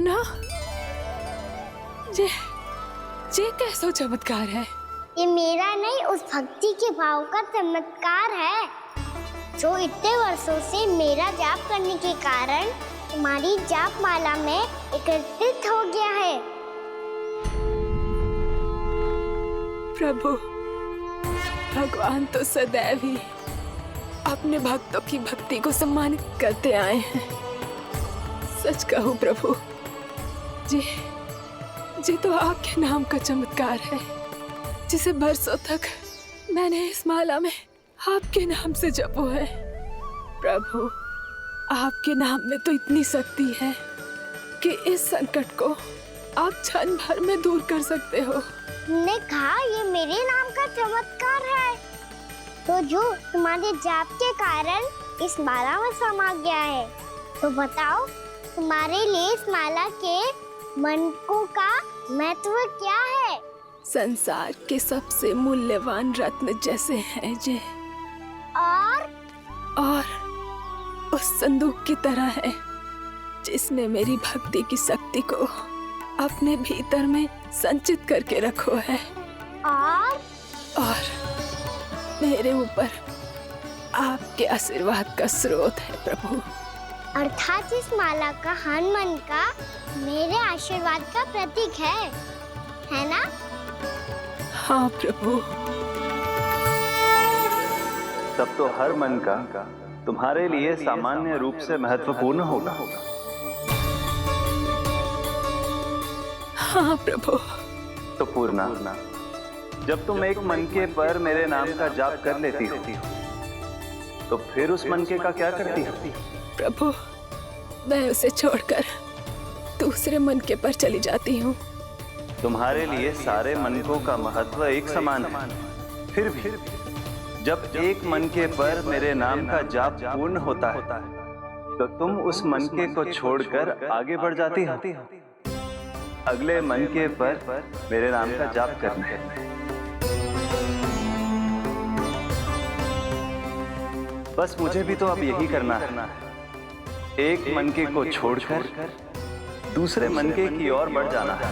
पूना, ये कैसा चमत्कार है? ये मेरा नहीं, उस भक्ति के भाव का चमत्कार है जो इतने वर्षों से मेरा जाप करने के कारण तुम्हारी जाप माला में एकत्रित हो गया है। प्रभु, भगवान तो सदैव ही अपने भक्तों की भक्ति को सम्मानित करते आए हैं। सच कहूं प्रभु, जी तो आपके नाम का चमत्कार है, जिसे बरसों तक मैंने इस माला में आपके नाम से जपो है। प्रभु, आपके नाम में तो इतनी शक्ति है कि इस संकट को आप क्षण भर में दूर कर सकते हो। तुमने कहा ये मेरे नाम का चमत्कार है, तो जो तुम्हारे जाप के कारण इस माला में समा गया है, तो बताओ तुम्हारे लिए इस माला के मनकों का महत्व क्या है? संसार के सबसे मूल्यवान रत्न जैसे हैं जे, और उस संदूक की तरह है जिसने मेरी भक्ति की शक्ति को अपने भीतर में संचित करके रखो है, और मेरे ऊपर आपके आशीर्वाद का स्रोत है प्रभु। अर्थात इस माला का हनुमान का मेरे आशीर्वाद का प्रतीक है ना? हाँ प्रभु। तब तो हर मन का तुम्हारे लिए सामान्य रूप से महत्वपूर्ण होगा। हाँ प्रभु। तो पूर्णा, जब तुम एक मनके पर मेरे नाम का जाप कर लेती हो, तो फिर उस मनके का क्या करती हो? प्रभु, मैं उसे छोड़कर दूसरे मनके पर चली जाती हूँ। तुम्हारे लिए सारे मनकों का महत्व एक समान है। फिर भी जब एक मनके पर मेरे नाम का जाप पूर्ण होता है, तो तुम उस मनके को छोड़कर आगे बढ़ जाती हो अगले मनके पर मेरे नाम का जाप करने। बस मुझे भी तो अब यही करना है, एक मनके को छोड़कर दूसरे मनके की ओर बढ़ जाना है।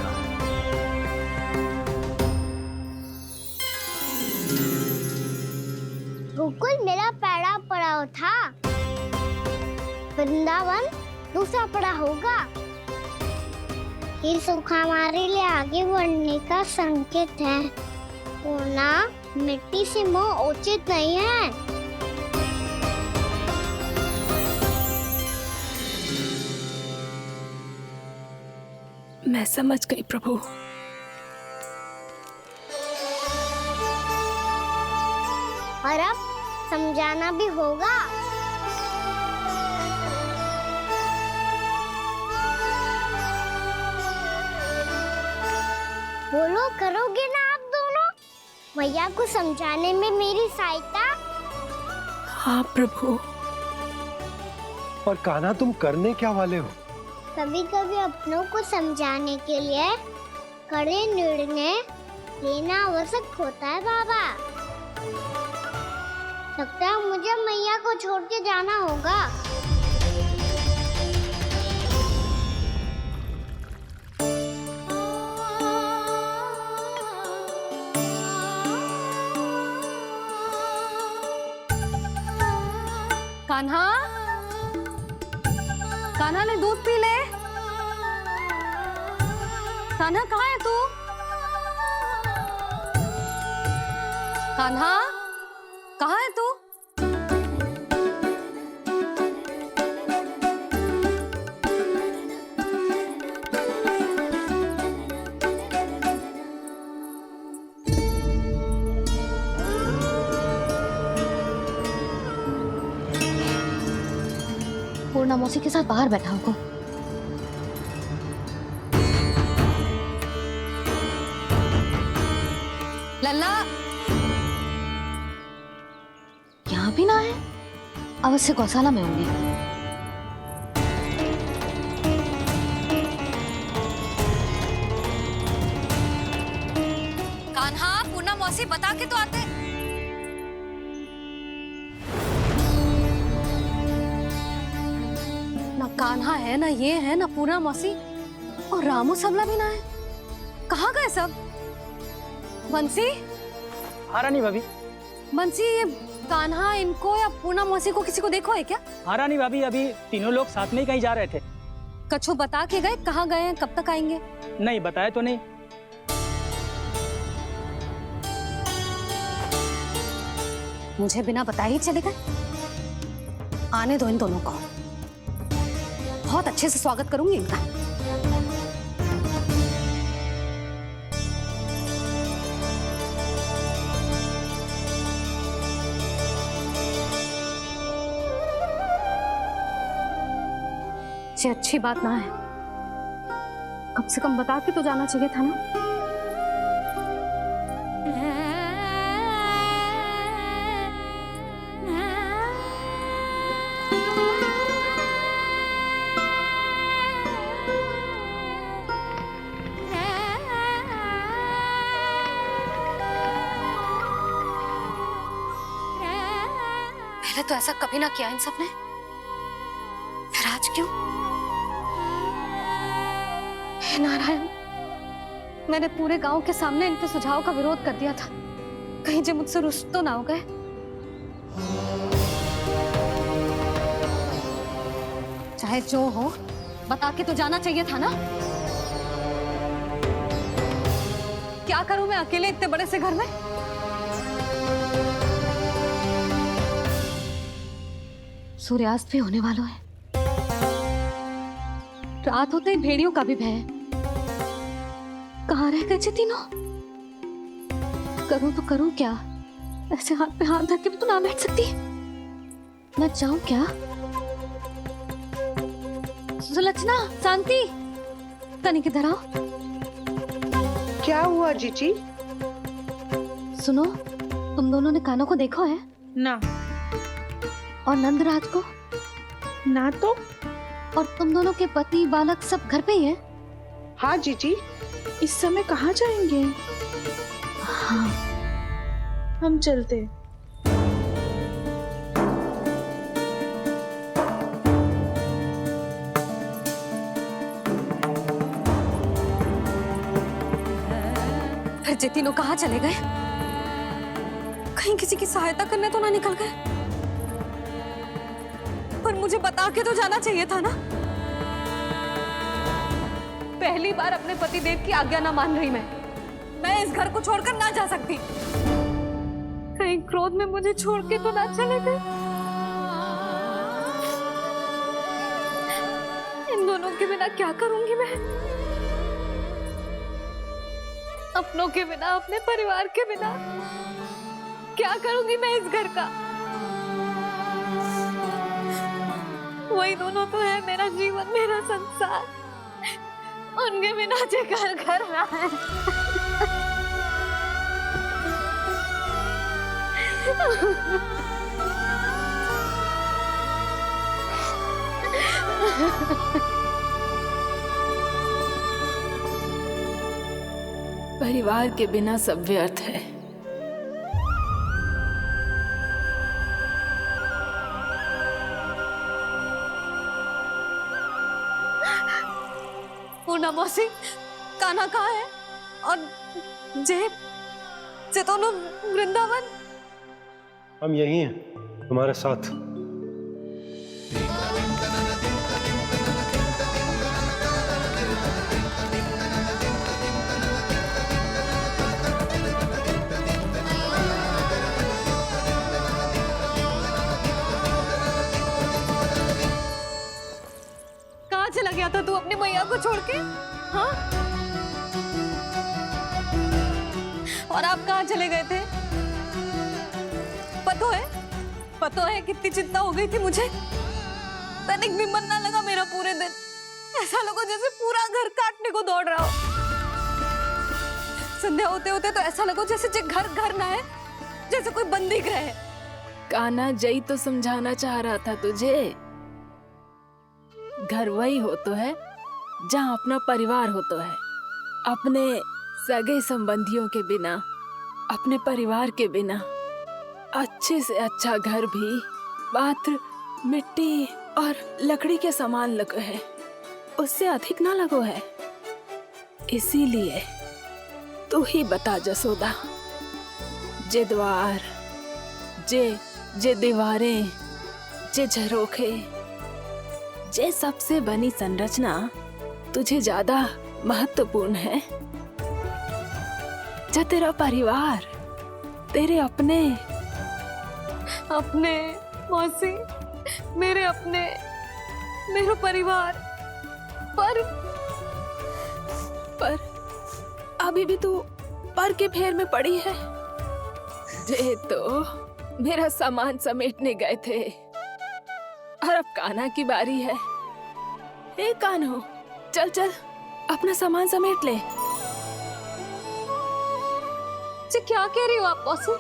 गोकुल मेरा पहला पड़ाव था, वृंदावन दूसरा पड़ा होगा। ये सुख हमारे लिए आगे बढ़ने का संकेत है। पूर्णा, मिट्टी से मोह उचित नहीं है। मैं समझ गई प्रभु। और अब समझाना भी होगा। बोलो, करोगे ना आप दोनों? भैया को समझाने में मेरी सहायता? हाँ प्रभु। और कान्हा, तुम करने क्या वाले हो? कभी कभी अपनों को समझाने के लिए कड़े निर्णय लेना आवश्यक होता है बाबा। लगता है मुझे मैया को छोड़ के जाना होगा। कान्हा, कान्हा ने दूध पी ले। कान्हा कहाँ है तू? कान्हा, कहाँ है तू? पूर्णा मौसी के साथ बाहर बैठा होगा। लल्ला, यहाँ भी ना है। अवश्य गौशाला में होंगी। कान्हा, पूर्णा मौसी बता के तो आते। ना कान्हा है, ना ये है, ना पूर्णा मौसी। रामू सबला भी ना है। कहाँ गए सब? बंसी, हाँ रानी भाभी। बंसी, ये कान्हा इनको या पूना मौसी को किसी को देखो है क्या? हाँ रानी भाभी, अभी तीनों लोग साथ में ही कहीं जा रहे थे। कछु बता के गए कहाँ गए हैं, कब तक आएंगे? नहीं बताया तो नहीं। मुझे बिना बताए ही चले गए। आने दो इन दोनों को, बहुत अच्छे से स्वागत करूंगी इनका। ये अच्छी बात ना है, कम से कम बता के तो जाना चाहिए था ना। पहले तो ऐसा कभी ना किया इन सब ने, फिर आज क्यों? हे नारायण, मैंने पूरे गांव के सामने इनके सुझाव का विरोध कर दिया था, कहीं जो मुझसे रुष्ट तो ना हो गए। चाहे जो हो, बता के तो जाना चाहिए था ना। क्या करूं मैं अकेले इतने बड़े से घर में? सूर्यास्त भी होने वाला है, रात होते ही भेड़ियों का भी भय है। कहाँ रह गए तीनों? करूं तो करूं क्या? ऐसे हाथ पे हाथ धर के भी तो ना बैठ सकती। मैं जाऊं क्या? सुलक्षणा, शांति, तनिक इधर आओ। क्या हुआ जीजी? सुनो, तुम दोनों ने कान्हा को देखा है? ना। और नंदराज को? ना तो। और तुम दोनों के पति बालक सब घर पे ही हैं? हाँ जीजी। इस समय कहाँ जाएंगे? हाँ। हम चलते। फिर ये तीनों कहाँ चले गए? कहीं किसी की सहायता करने तो ना निकल गए? पर मुझे बता के तो जाना चाहिए था ना। पहली बार अपने पतिदेव की आज्ञा ना मान रही मैं इस घर को छोड़कर ना जा सकती। कहीं क्रोध में मुझे छोड़ के तो ना चले गए। इन दोनों के बिना क्या करूंगी मैं? अपनों के बिना, अपने परिवार के बिना क्या करूंगी मैं इस घर का? वही दोनों तो है मेरा जीवन, मेरा संसार। उनके बिना जे घर घर रहा है। परिवार के बिना सब व्यर्थ है। पूना मौसी, कान्हा कहाँ है? और जे दोनों वृंदावन? हम यही हैं, तुम्हारे साथ। कहाँ चला गया था तू अपनी मैया को छोड़ के? हाँ? और आप कहाँ चले गए थे? पता है कितनी चिंता हो गई थी मुझे। तनिक भी मन ना लगा मेरा पूरे दिन। ऐसा लगा जैसे पूरा घर काटने को दौड़ रहा हो। संध्या होते होते तो ऐसा लगा जैसे घर घर ना है, जैसे कोई बंदी गृह है। कान्हा, जय तो समझाना चाह रहा था तुझे। घर वही हो तो है जहाँ अपना परिवार हो तो है। अपने सगे संबंधियों के बिना, अपने परिवार के बिना अच्छे से अच्छा घर भी मात्र मिट्टी और लकड़ी के समान लगो है, उससे अधिक ना लगो है। इसीलिए तू ही बता जसोदा, जे द्वार, जे दीवारें, जे झरोखे, जे सबसे बनी संरचना तुझे ज्यादा महत्वपूर्ण है? जो तेरा परिवार, तेरे अपने मौसी, मेरे अपने, मेरा परिवार, पर अभी भी तू पर के फेर में पड़ी है। जे तो मेरा सामान समेटने गए थे और अब कान्हा की बारी है। ए कान्हो, चल चल अपना सामान समेट ले। जी क्या कह रही हो आप मौसी?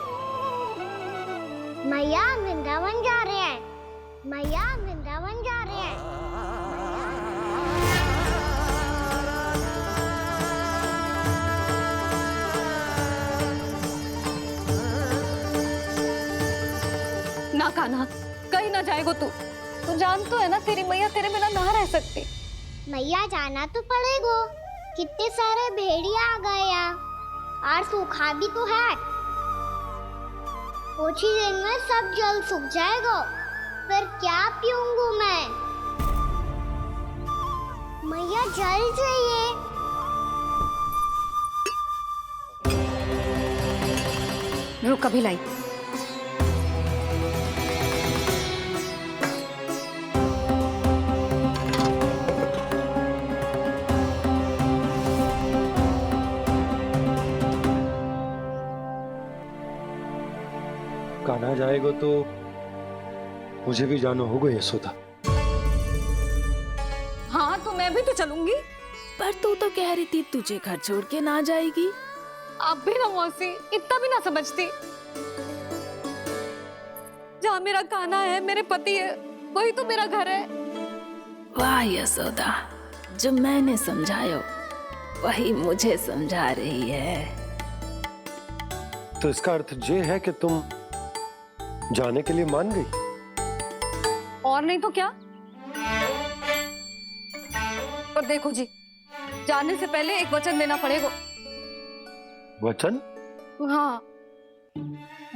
मैया वृंदावन जा रहे हैं, मैया वृंदावन जा रहे हैं। ना कान्हा, कहीं ना जाएगो तू। तू जान तो है ना तेरी मैया तेरे बिना ना रह सकती। मैया जाना तो पड़ेगा, कितने सारे भेड़िया आ गए यहाँ और सूखा भी तो है। कुछ ही दिन में सब जल सूख जाएगा, फिर क्या पीऊंगा मैं? मैया जल चाहिए। रुक अभी लाई। कान्हा जाएगा तो मुझे भी जाना होगा यशोदा। हाँ तो मैं भी तो चलूंगी। पर तू तो कह रही थी तुझे घर छोड़ के ना जाएगी। आप भी ना मौसी, इतना भी ना समझती। जहाँ मेरा कान्हा है, मेरे पति है, वही तो मेरा घर है। वाह यशोदा, जो मैंने समझायो वही मुझे समझा रही है। तो इसका अर्थ ये है कि तुम जाने के लिए मान गई? और नहीं तो क्या। और देखो जी, जाने से पहले एक वचन देना पड़ेगा। वचन? हाँ,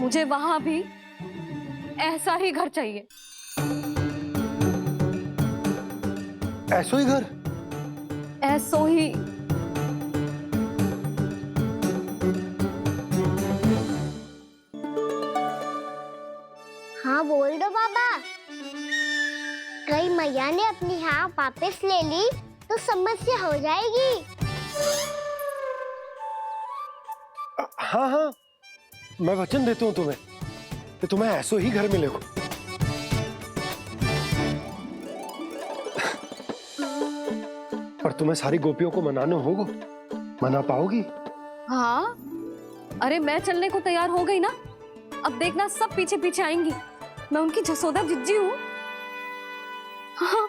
मुझे वहां भी ऐसा ही घर चाहिए। ऐसो ही घर? ऐसो ही। हाँ बोल दो बाबा। कहीं मैया ने अपनी हाँ वापस ले ली तो समस्या हो जाएगी। हाँ हाँ, मैं वचन देता हूँ तुम्हें कि तुम्हें ऐसो ही घर मिलेगा। पर तुम्हें सारी गोपियों को मनाना होगा। मना पाओगी? हाँ, अरे मैं चलने को तैयार हो गई ना। अब देखना सब पीछे पीछे आएंगी। मैं उनकी जसोदा जिज्जी हूँ। हाँ,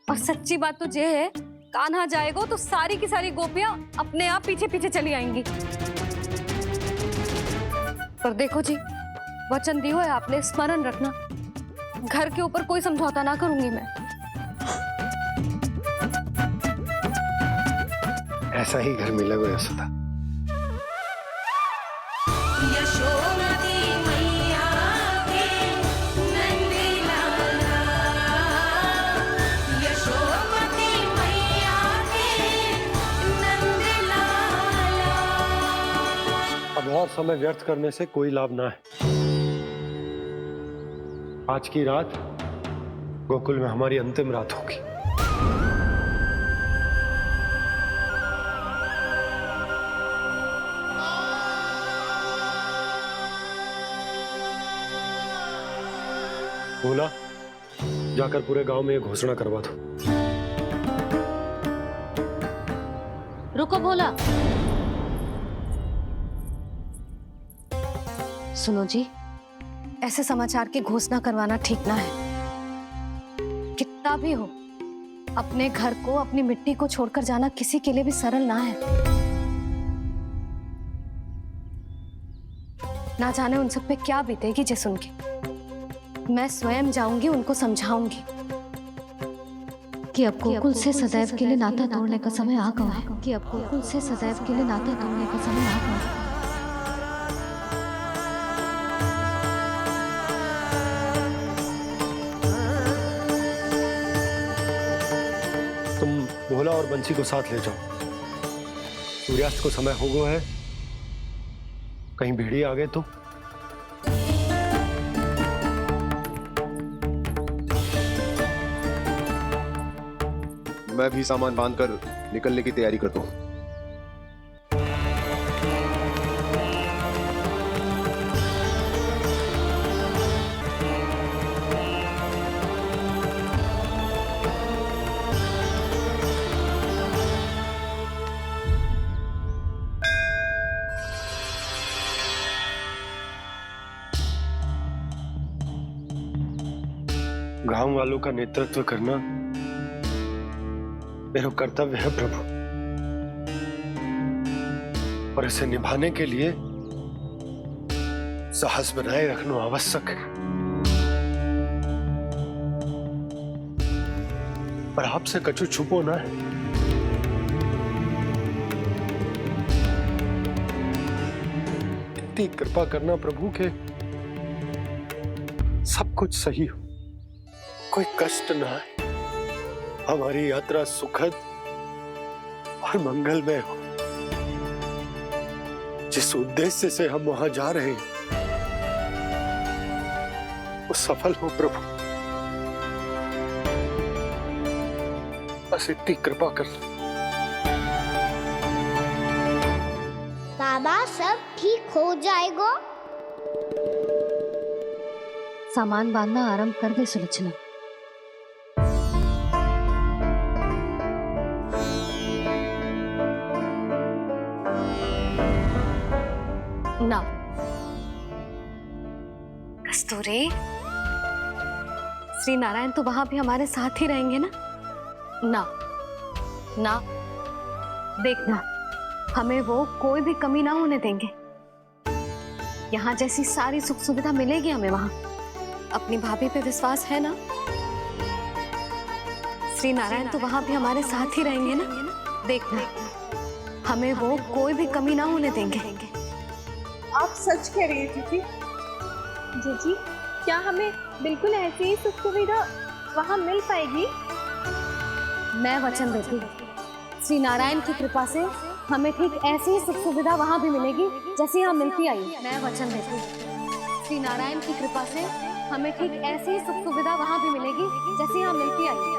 और सच्ची बात तो ये है, कान्हा जाएगा तो सारी की सारी गोपियां अपने आप पीछे पीछे चली आएंगी। पर देखो जी, वचन दियो है आपने, स्मरण रखना। घर के ऊपर कोई समझौता ना करूंगी मैं। ऐसा ही घर मिलेगा यशोदा। अब और समय व्यर्थ करने से कोई लाभ ना है। आज की रात गोकुल में हमारी अंतिम रात होगी। बोला, जाकर पूरे गांव में ये घोषणा करवा दो। रुको भोला। सुनो जी, ऐसे समाचार की घोषणा करवाना ठीक ना है। कितना भी हो, अपने घर को, अपनी मिट्टी को छोड़कर जाना किसी के लिए भी सरल ना है। ना जाने उन सब पे क्या बीतेगी जे सुन के। मैं स्वयं जाऊंगी, उनको समझाऊंगी कि अब गोकुल से सदैव के लिए नाता तोड़ने का समय आ गया है, कि अब गोकुल से सदैव के लिए नाता तोड़ने का समय आ गया है। तुम भोला और बंसी को साथ ले जाओ। सूर्यास्त को समय हो गया है, कहीं भेड़िए आ गए तो। मैं भी सामान बांधकर निकलने की तैयारी करता हूँ। गांव वालों का नेतृत्व करना मेरा कर्तव्य है प्रभु, और इसे निभाने के लिए साहस बनाए रखना आवश्यक है। पर आपसे कछु छुपो ना है। इतनी कृपा करना प्रभु के सब कुछ सही हो, कोई कष्ट ना आए, हमारी यात्रा सुखद और मंगलमय हो। जिस उद्देश्य से हम वहां जा रहे हैं वो सफल हो प्रभु, बस इतनी कृपा कर लो। बाबा सब ठीक हो जाएगा। सामान बांधना आरंभ कर दे सुलोचना। ना कस्तूरी, श्री नारायण तो वहां भी हमारे साथ ही रहेंगे ना? ना ना, देखना हमें वो कोई भी कमी ना होने देंगे। यहाँ जैसी सारी सुख सुविधा मिलेगी हमें वहां। अपनी भाभी पे विश्वास है ना? श्री नारायण तो वहां भी हमारे साथ ही रहेंगे ना? देखना हमें वो कोई भी कमी ना होने देंगे। आप सच कह रही है जीजी। जीजी, क्या हमें बिल्कुल ऐसी ही सुख सुविधा वहाँ मिल पाएगी? मैं वचन देती हूँ, श्री नारायण की कृपा से हमें ठीक ऐसी ही सुख सुविधा वहाँ भी मिलेगी जैसी यहाँ मिलती आई। मैं वचन देती हूँ, श्री नारायण की कृपा से हमें ठीक ऐसी ही सुख सुविधा वहाँ भी मिलेगी जैसी यहाँ मिलती आई।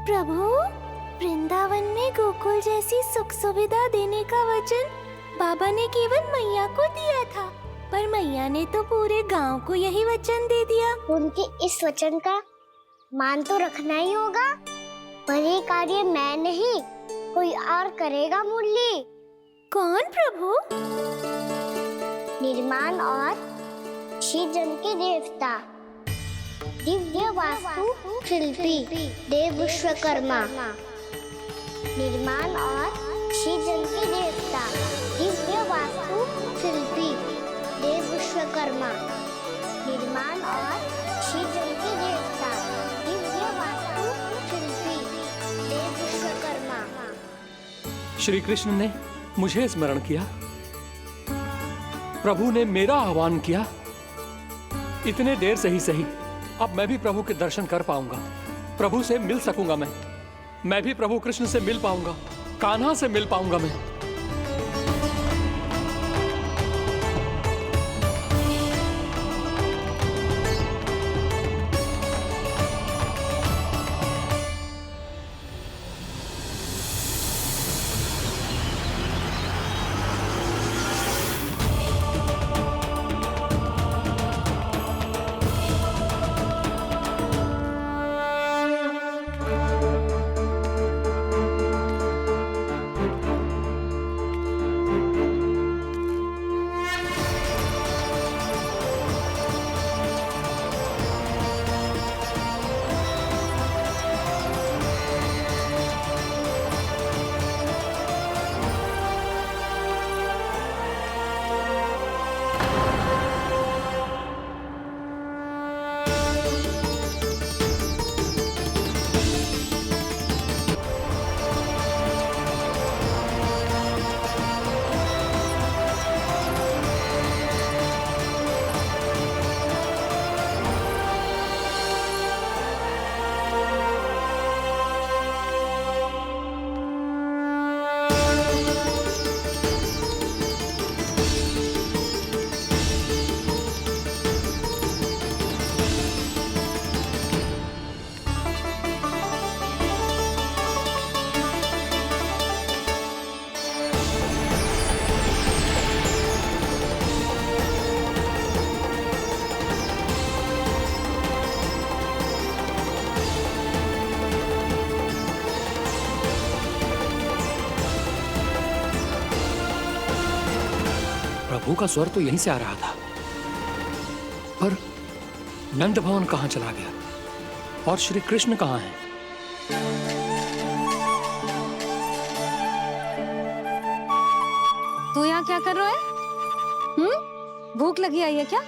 प्रभु, वृंदावन में गोकुल जैसी सुख सुविधा देने का वचन बाबा ने केवल मैया को दिया था, पर मैया ने तो पूरे गांव को यही वचन दे दिया। उनके इस वचन का मान तो रखना ही होगा, पर ये कार्य मैं नहीं कोई और करेगा। मुरली कौन प्रभु? निर्माण और सृजन के देवता, दिव्य वास्तु शिल्पी देव विश्वकर्मा। निर्माण और सृजन के देवता, दिव्य वास्तु शिल्पी देव विश्वकर्मा। निर्माण और सृजन के देवता, दिव्य वास्तु शिल्पी देव विश्वकर्मा। श्री कृष्ण ने मुझे स्मरण किया, प्रभु ने मेरा आह्वान किया। इतने देर से ही सही, अब मैं भी प्रभु के दर्शन कर पाऊंगा, प्रभु से मिल सकूंगा। मैं भी प्रभु कृष्ण से मिल पाऊंगा, कान्हा से मिल पाऊंगा मैं। प्रभु का स्वर तो यहीं से आ रहा था, पर नंद भवन कहां चला गया और श्री कृष्ण कहां है? तू यहाँ क्या कर रहा है? भूख लगी आई है क्या?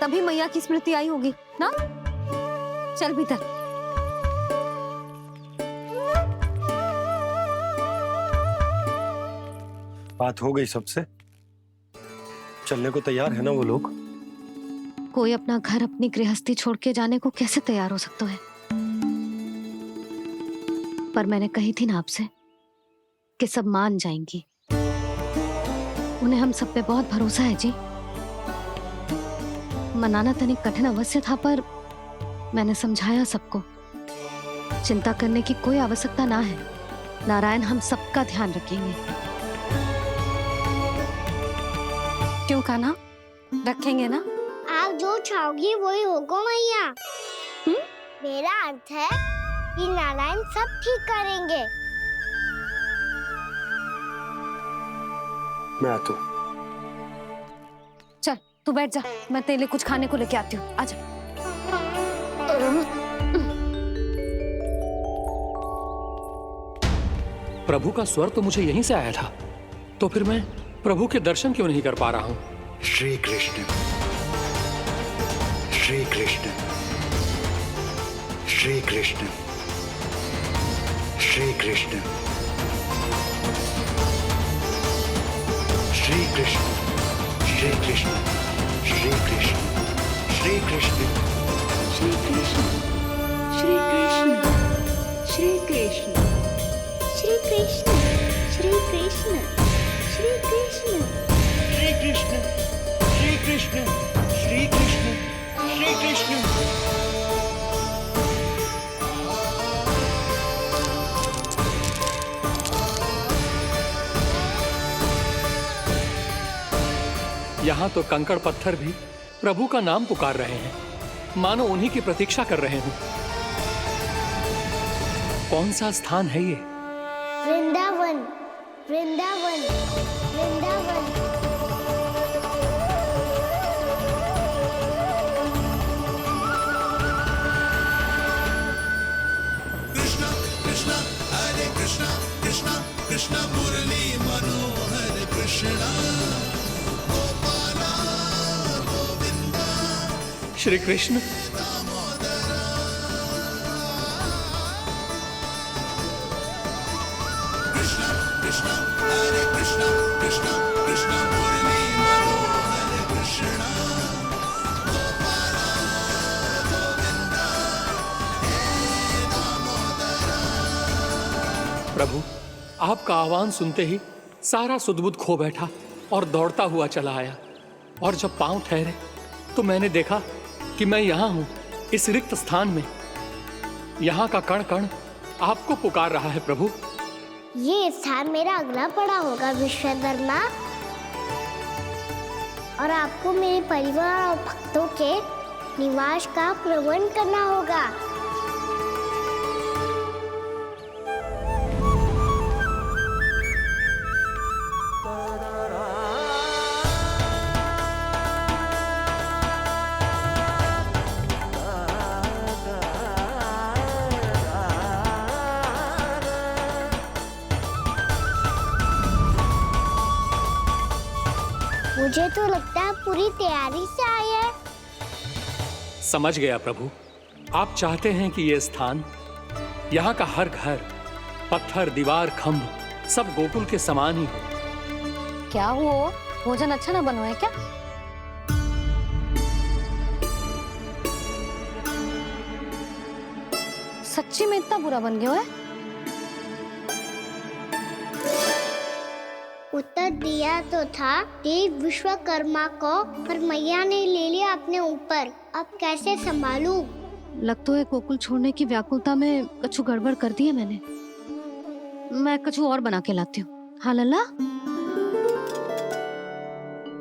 तभी मैया की स्मृति आई होगी ना? चल भीतर। बात हो गई सबसे? चलने को तैयार है ना वो लोग? कोई अपना घर अपनी गृहस्थी छोड़ के जाने को कैसे तैयार हो सकता है? पर मैंने कही थी ना आपसे कि सब मान जाएंगी। उन्हें हम सब पे बहुत भरोसा है जी। मनाना तनिक कठिन अवश्य था, पर मैंने समझाया सबको। चिंता करने की कोई आवश्यकता ना है। नारायण हम सबका ध्यान रखेंगे। क्यों कान्हा, रखेंगे ना? आप जो चाहोगी वही होगा मैया। मेरा अर्थ है कि नारायण सब ठीक करेंगे। मैं आता हूं। चल तू बैठ जा, मैं तेरे लिए कुछ खाने को लेके आती हूँ। आजा। प्रभु का स्वर तो मुझे यहीं से आया था, तो फिर मैं प्रभु के दर्शन क्यों नहीं कर पा रहा हूँ? श्री कृष्ण, श्री कृष्ण, श्री कृष्ण, श्री कृष्ण, श्री कृष्ण, श्री कृष्ण, श्री कृष्ण, श्री कृष्ण, श्री कृष्ण, श्री कृष्ण, श्री कृष्ण, श्री कृष्ण, श्री कृष्ण, श्री कृष्ण, श्री कृष्ण, श्री कृष्ण, श्री कृष्ण, श्री कृष्ण। यहाँ तो कंकड़ पत्थर भी प्रभु का नाम पुकार रहे हैं, मानो उन्हीं की प्रतीक्षा कर रहे हैं। कौन सा स्थान है ये? वृंदावन, वृंदावन, वृंदावन। कृष्णा कृष्णा हरे कृष्णा, कृष्णा कृष्णा मुरली मनोहर कृष्णा, गोपाला गोविंदा। श्री कृष्ण, कृष्णा कृष्णा हरे कृष्णा, कृष्णा कृष्णा मुरली मनोहर कृष्णा, गोपाला गोविंदा हे दामोदरा। प्रभु आपका आह्वान सुनते ही सारा सुध-बुध खो बैठा और दौड़ता हुआ चला आया, और जब पांव ठहरे तो मैंने देखा कि मैं यहाँ हूँ, इस रिक्त स्थान में। यहाँ का कण कण आपको पुकार रहा है प्रभु। ये स्थान मेरा अगला पड़ा होगा विश्वकर्मा, और आपको मेरे परिवार और भक्तों के निवास का प्रबंध करना होगा। मुझे तो लगता है पूरी तैयारी से आए हैं। समझ गया प्रभु, आप चाहते हैं कि ये स्थान, यहाँ का हर घर, पत्थर, दीवार, खम्भ सब गोकुल के समान ही हो। क्या हुआ? भोजन अच्छा ना बनो है क्या? सच्ची में इतना बुरा बन गया है? उत्तर दिया तो था देव विश्वकर्मा को, पर मैया ने ले लिया अपने ऊपर। अब कैसे संभालूं? लग तो है गोकुल छोड़ने की व्याकुलता में कछु गड़बड़ कर दी है मैंने। मैं कछु और बना के लाती हूँ। हाँ लल्ला?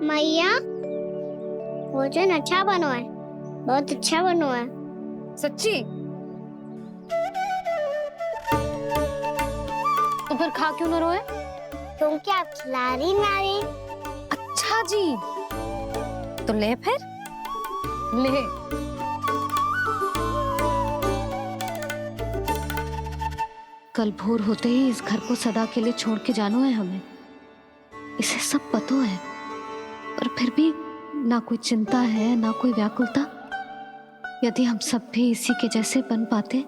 मैया, भोजन अच्छा बनो है, बहुत अच्छा बनो है। सच्ची? तो फिर खा क्यों न रोए? तुम क्या खिला रही नारी? अच्छा, अच्छा जी, तो ले फिर ले। कल भोर होते ही इस घर को सदा के लिए छोड़ के जाना है हमें, इसे सब पता है, और फिर भी ना कोई चिंता है ना कोई व्याकुलता। यदि हम सब भी इसी के जैसे बन पाते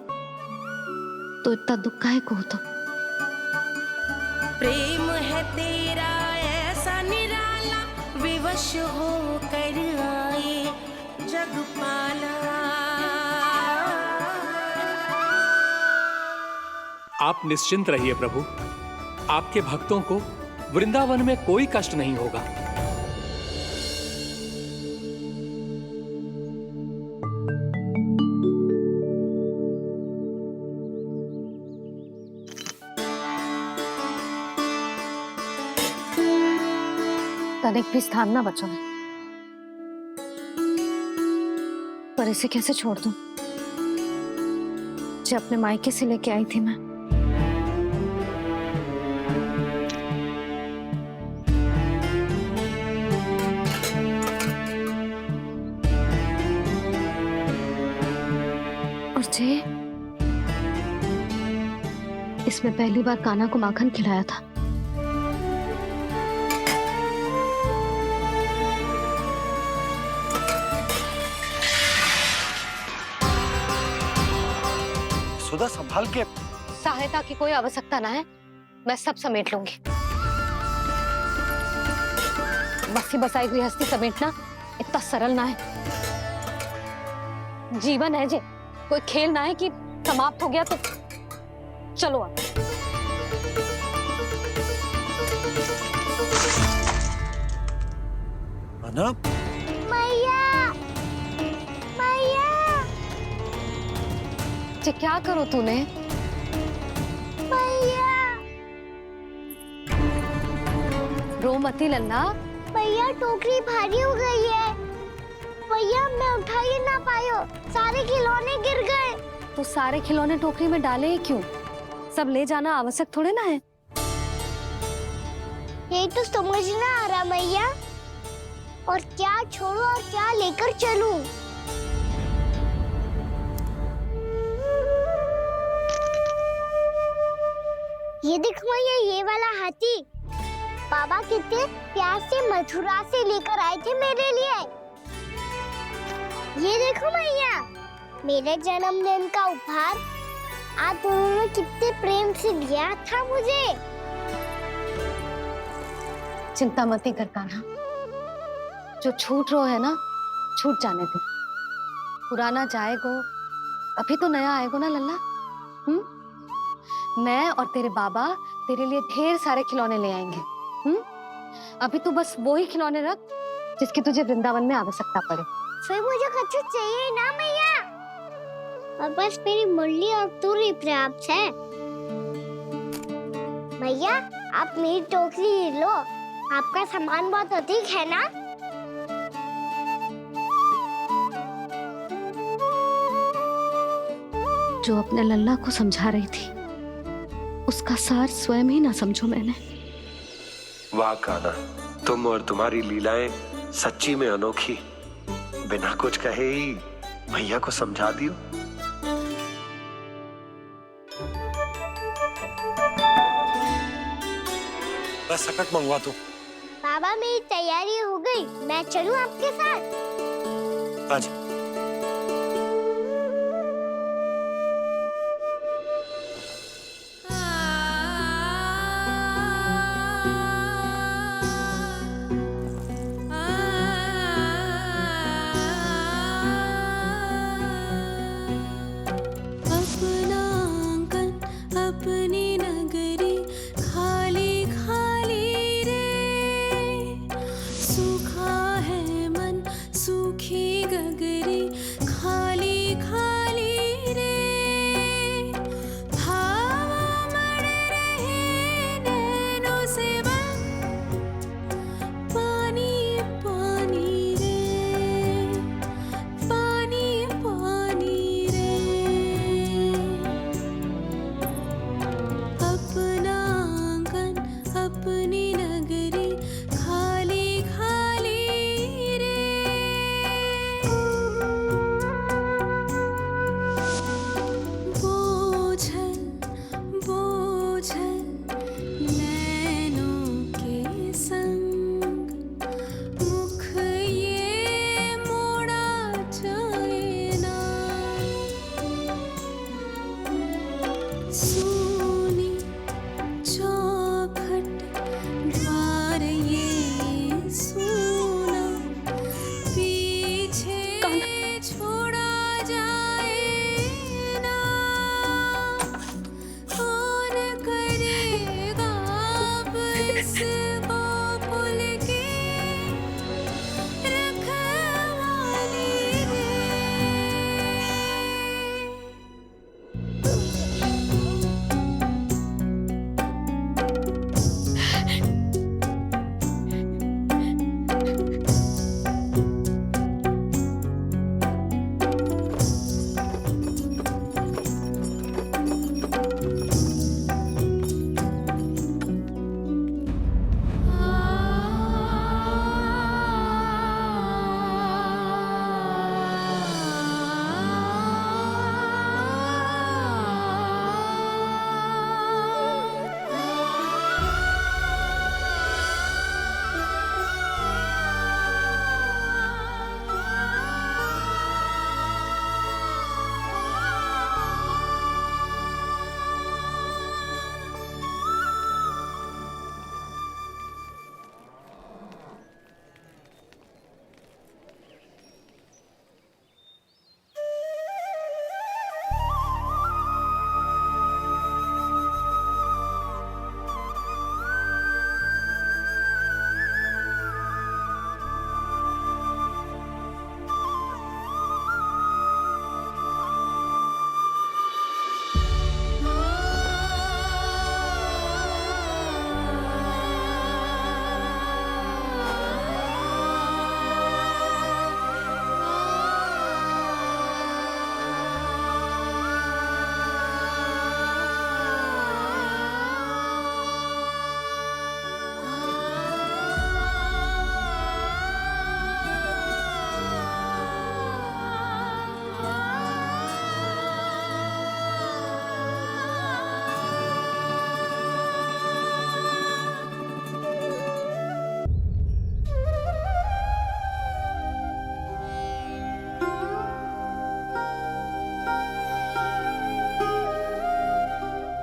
तो इतना दुख काहे को होता। प्रेम है तेरा ऐसा निराला, विवश हो कर आए जगपाला। आप निश्चिंत रहिए प्रभु, आपके भक्तों को वृंदावन में कोई कष्ट नहीं होगा। तनिक भी स्थान ना बचो है, पर इसे कैसे छोड़ दूं जो अपने मायके से लेके आई थी मैं। और जे इसमें पहली बार कान्हा को माखन खिलाया था। सुधा संभाल के। सहायता की कोई आवश्यकता ना है, मैं सब समेट लूंगी। बसी बसाई गृहस्थी समेटना इतना सरल ना है। जीवन है जे, कोई खेल ना है कि समाप्त हो गया तो चलो आप। अनप, मैया, मैया। जे क्या करो तूने? मैया, रो मती लल्ला। मैया टोकरी भारी हो गई है। भैया मैं उठा ही ना पायो, सारे खिलौने गिर गए। तो सारे खिलौने टोकरी में डाले ही क्यों? सब ले जाना आवश्यक थोड़े ना है। यही तो समझ ना आ रहा मैया, और क्या छोड़ू और क्या लेकर चलूं? ये देखो मैया, ये वाला हाथी बाबा कितने प्यार से मथुरा से लेकर आए थे मेरे लिए। ये देखो मैया, मेरे जन्मदिन का उपहार आप दोनों ने कितने प्रेम से दिया था मुझे। चिंता मती कर कान्हा, जो छूट रो है ना छूट जाने दे। पुराना जाएगो, अभी तो नया आएगो ना लल्ला। मैं और तेरे बाबा तेरे लिए ढेर सारे खिलौने ले आएंगे। अभी तू बस वो ही खिलौने रख जिसकी तुझे वृंदावन में आवश्यकता पड़े। फिर मुझे कुछ चाहिए ना मैया, और बस मेरी मुरली और तुरी पर्याप्त है। मैया आप मेरी टोकरी लो, आपका सामान बहुत अधिक है ना। जो अपने लल्ला को समझा रही थी उसका सार स्वयं ही ना समझो मैंने। वाह कान्हा, तुम और तुम्हारी लीलाएं सच्ची में अनोखी। बिना कुछ कहे ही मैया को समझा दियो। बस सकट मंगवा दो। बाबा मेरी तैयारी हो गई, मैं चलूं आपके साथ? आज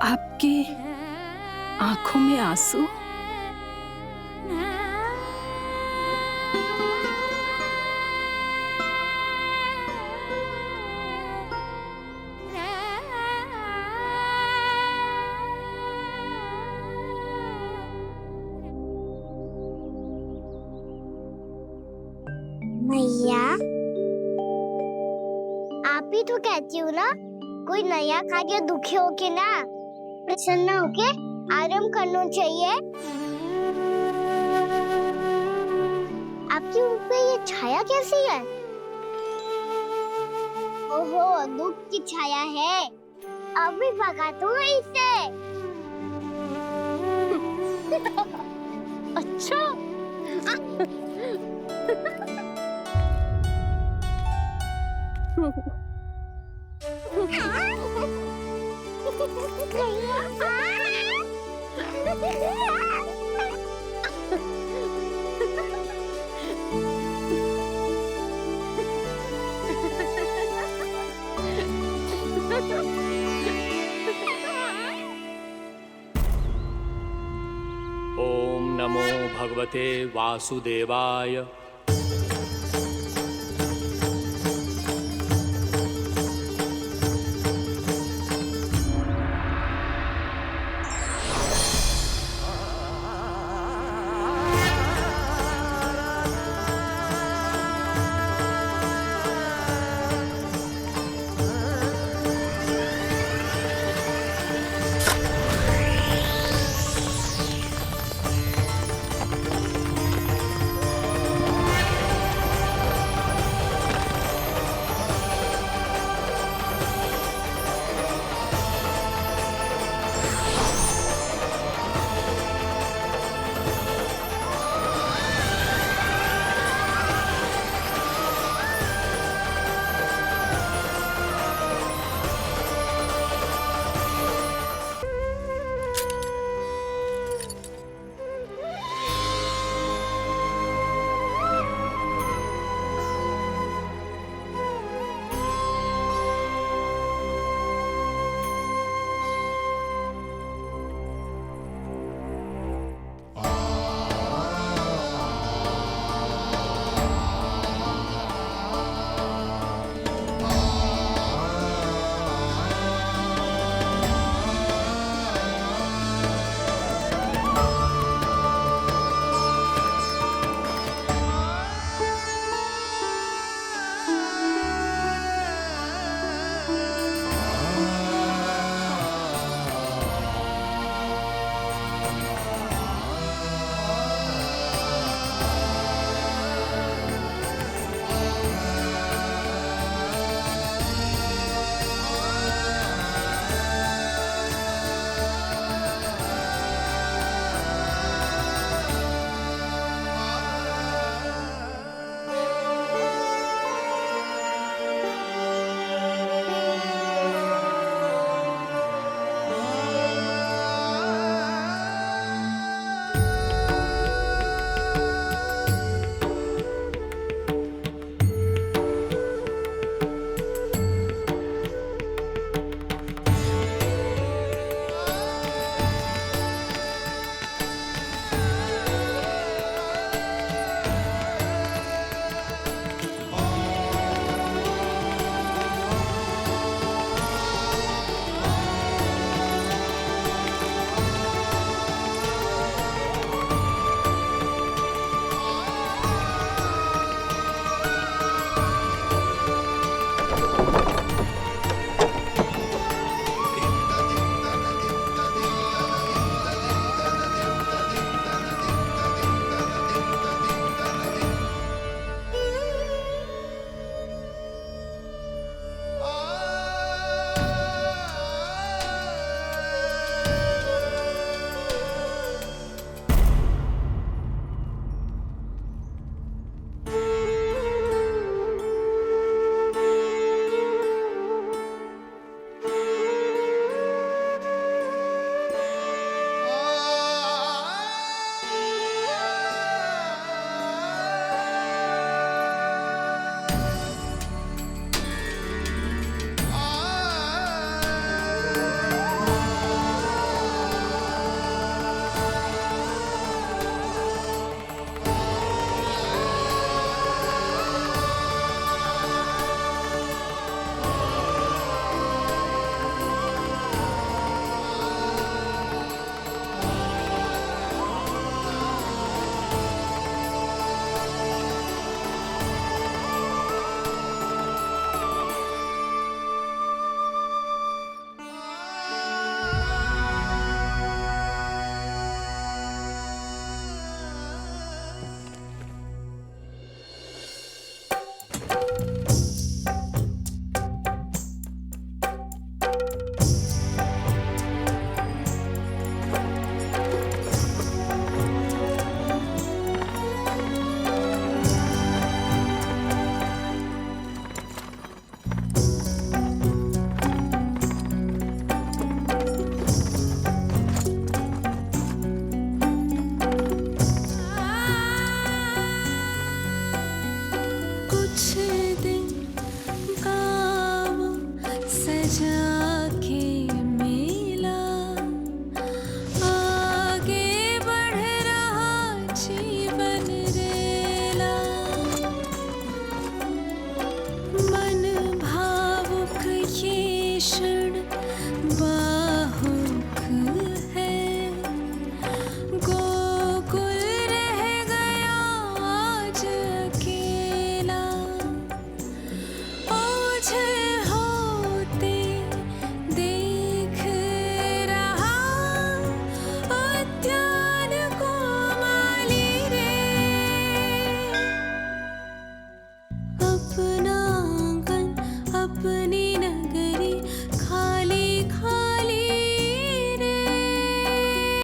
आपकी आंखों में आंसू? मैया, आप ही तो कहती हो ना, कोई नया कार्य दुखी होके ना प्रसन्न होके आराम करना चाहिए। आपकी मुंह पे ये छाया कैसी है? ओहो, दुख की छाया है। अभी भगा दो इसे। अच्छा। ओम नमो भगवते वासुदेवाय।